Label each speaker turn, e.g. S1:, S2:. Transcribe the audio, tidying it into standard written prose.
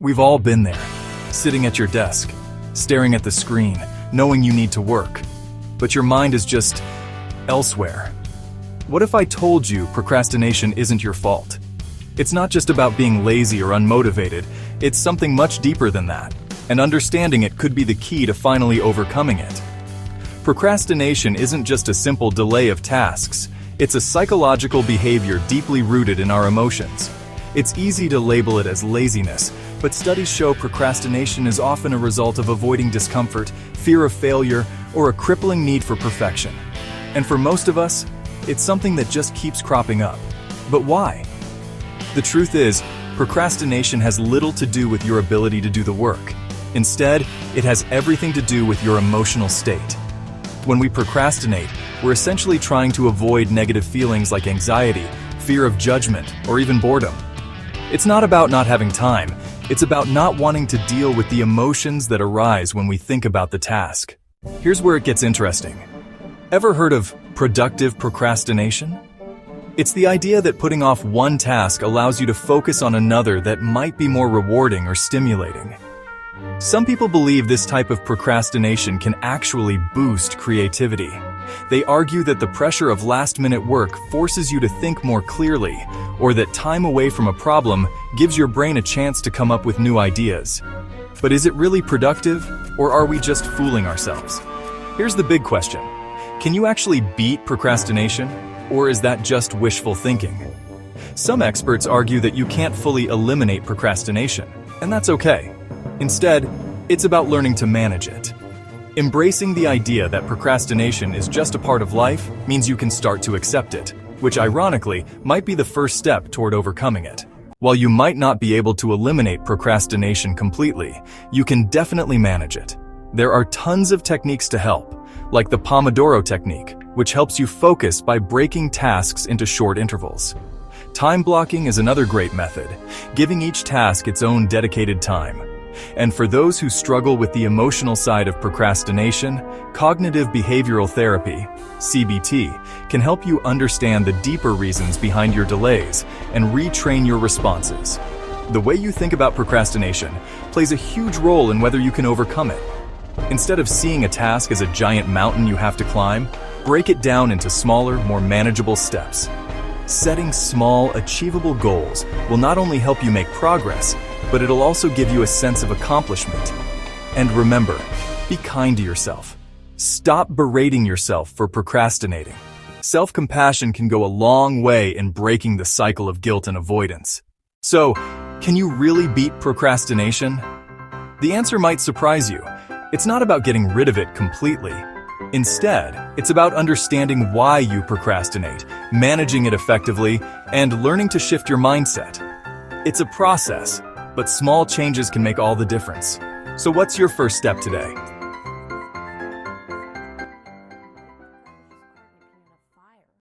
S1: We've all been there, sitting at your desk, staring at the screen, knowing you need to work, but your mind is just elsewhere. What if I told you procrastination isn't your fault? It's not just about being lazy or unmotivated, it's something much deeper than that, and understanding it could be the key to finally overcoming it. Procrastination isn't just a simple delay of tasks, it's a psychological behavior deeply rooted in our emotions. It's easy to label it as laziness, but studies show procrastination is often a result of avoiding discomfort, fear of failure, or a crippling need for perfection. And for most of us, it's something that just keeps cropping up. But why? The truth is, procrastination has little to do with your ability to do the work. Instead, it has everything to do with your emotional state. When we procrastinate, we're essentially trying to avoid negative feelings like anxiety, fear of judgment, or even boredom. It's not about not having time, it's about not wanting to deal with the emotions that arise when we think about the task. Here's where it gets interesting. Ever heard of productive procrastination? It's the idea that putting off one task allows you to focus on another that might be more rewarding or stimulating. Some people believe this type of procrastination can actually boost creativity. They argue that the pressure of last-minute work forces you to think more clearly, or that time away from a problem gives your brain a chance to come up with new ideas. But is it really productive, or are we just fooling ourselves? Here's the big question. Can you actually beat procrastination, or is that just wishful thinking? Some experts argue that you can't fully eliminate procrastination, and that's okay. Instead, it's about learning to manage it. Embracing the idea that procrastination is just a part of life means you can start to accept it, which ironically might be the first step toward overcoming it. While you might not be able to eliminate procrastination completely, you can definitely manage it. There are tons of techniques to help, like the Pomodoro technique, which helps you focus by breaking tasks into short intervals. Time blocking is another great method, giving each task its own dedicated time. And for those who struggle with the emotional side of procrastination, cognitive behavioral therapy, CBT, can help you understand the deeper reasons behind your delays and retrain your responses. The way you think about procrastination plays a huge role in whether you can overcome it. Instead of seeing a task as a giant mountain you have to climb, break it down into smaller, more manageable steps. Setting small, achievable goals will not only help you make progress, but it'll also give you a sense of accomplishment. And remember, be kind to yourself. Stop berating yourself for procrastinating. Self-compassion can go a long way in breaking the cycle of guilt and avoidance. So, can you really beat procrastination? The answer might surprise you. It's not about getting rid of it completely. Instead, it's about understanding why you procrastinate, managing it effectively, and learning to shift your mindset. It's a process, but small changes can make all the difference. So what's your first step today?